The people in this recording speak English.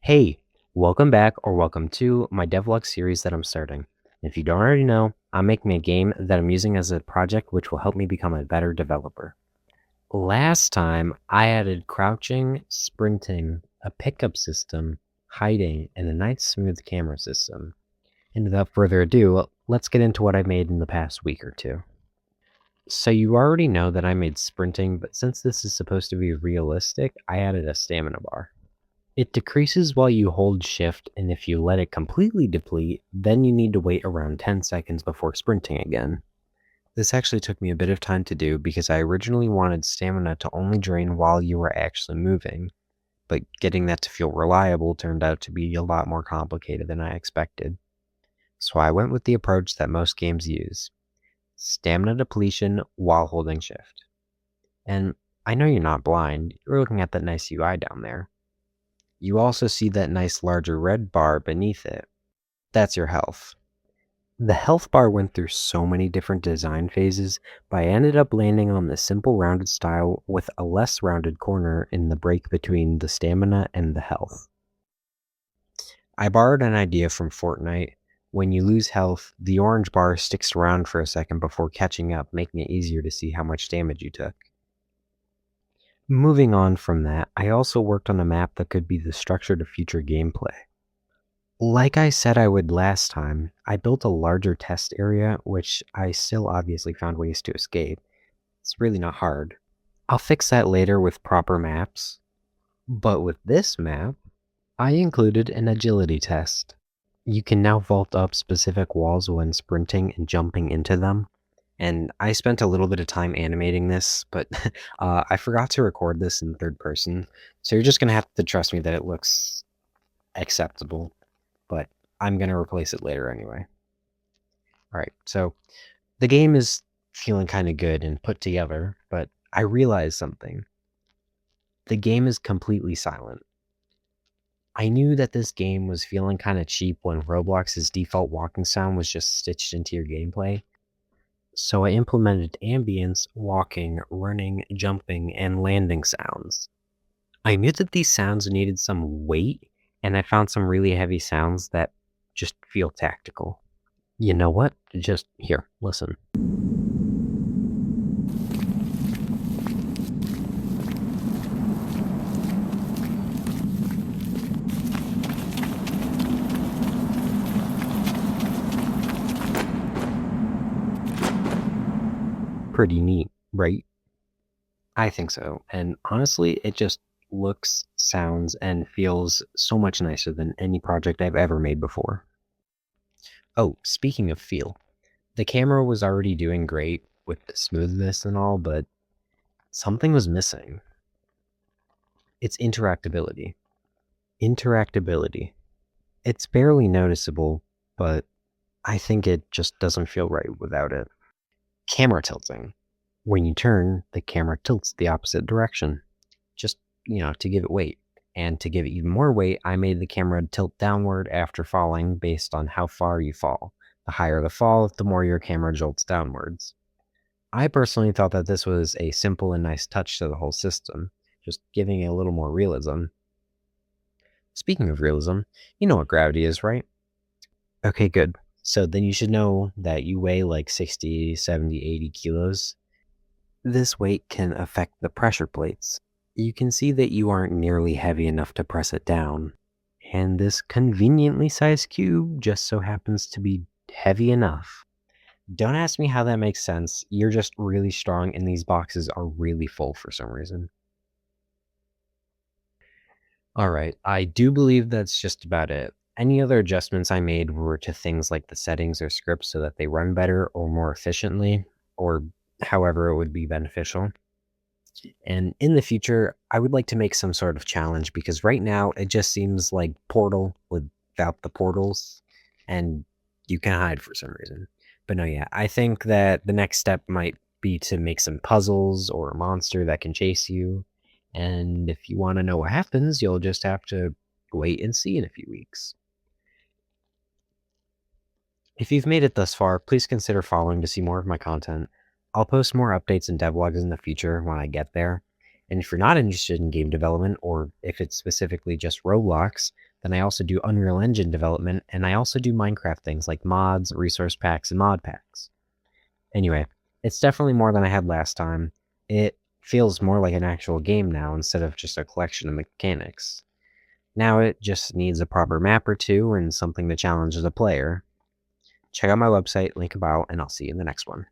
Hey, welcome back or welcome to my Devlog series that I'm starting. If you don't already know, I'm making a game that I'm using as a project which will help me become a better developer. Last time, I added crouching, sprinting, a pickup system, hiding, and a nice smooth camera system. And without further ado, let's get into what I made in the past week or two. So you already know that I made sprinting, but since this is supposed to be realistic, I added a stamina bar. It decreases while you hold shift, and if you let it completely deplete, then you need to wait around 10 seconds before sprinting again. This actually took me a bit of time to do because I originally wanted stamina to only drain while you were actually moving, but getting that to feel reliable turned out to be a lot more complicated than I expected. So I went with the approach that most games use: stamina depletion while holding shift. And I know you're not blind, you're looking at that nice UI down there. You also see that nice larger red bar beneath it. That's your health. The health bar went through so many different design phases, but I ended up landing on the simple rounded style with a less rounded corner in the break between the stamina and the health. I borrowed an idea from Fortnite. When you lose health, the orange bar sticks around for a second before catching up, making it easier to see how much damage you took. Moving on from that, I also worked on a map that could be the structure to future gameplay. Like I said I would last time, I built a larger test area, which I still obviously found ways to escape. It's really not hard. I'll fix that later with proper maps. But with this map, I included an agility test. You can now vault up specific walls when sprinting and jumping into them. And I spent a little bit of time animating this, but I forgot to record this in third person. So you're just going to have to trust me that it looks acceptable. But I'm going to replace it later anyway. Alright, so the game is feeling kind of good and put together, but I realized something. The game is completely silent. I knew that this game was feeling kind of cheap when Roblox's default walking sound was just stitched into your gameplay. So I implemented ambience, walking, running, jumping, and landing sounds. I knew that these sounds needed some weight, and I found some really heavy sounds that just feel tactical. You know what? Just here, listen. Pretty neat, right? I think so. And honestly, it just looks, sounds, and feels so much nicer than any project I've ever made before. Oh, speaking of feel, the camera was already doing great with the smoothness and all, but something was missing. It's interactability. Interactability. It's barely noticeable, but I think it just doesn't feel right without it. Camera tilting. When you turn, the camera tilts the opposite direction. Just, to give it weight. And to give it even more weight, I made the camera tilt downward after falling based on how far you fall. The higher the fall, the more your camera jolts downwards. I personally thought that this was a simple and nice touch to the whole system, just giving it a little more realism. Speaking of realism, you know what gravity is, right? Okay, good. So then you should know that you weigh like 60, 70, 80 kilos. This weight can affect the pressure plates. You can see that you aren't nearly heavy enough to press it down. And this conveniently sized cube just so happens to be heavy enough. Don't ask me how that makes sense. You're just really strong and these boxes are really full for some reason. Alright, I do believe that's just about it. Any other adjustments I made were to things like the settings or scripts so that they run better or more efficiently, or however it would be beneficial. And in the future, I would like to make some sort of challenge because right now it just seems like Portal without the portals, and you can hide for some reason. But no, yeah, I think that the next step might be to make some puzzles or a monster that can chase you. And if you want to know what happens, you'll just have to wait and see in a few weeks. If you've made it thus far, please consider following to see more of my content. I'll post more updates and devlogs in the future when I get there. And if you're not interested in game development, or if it's specifically just Roblox, Then I also do Unreal Engine development, and I also do Minecraft things like mods, resource packs, and mod packs. Anyway, it's definitely more than I had last time. It feels more like an actual game now instead of just a collection of mechanics. Now it just needs a proper map or two and something to challenge the player. Check out my website, link about, and I'll see you in the next one.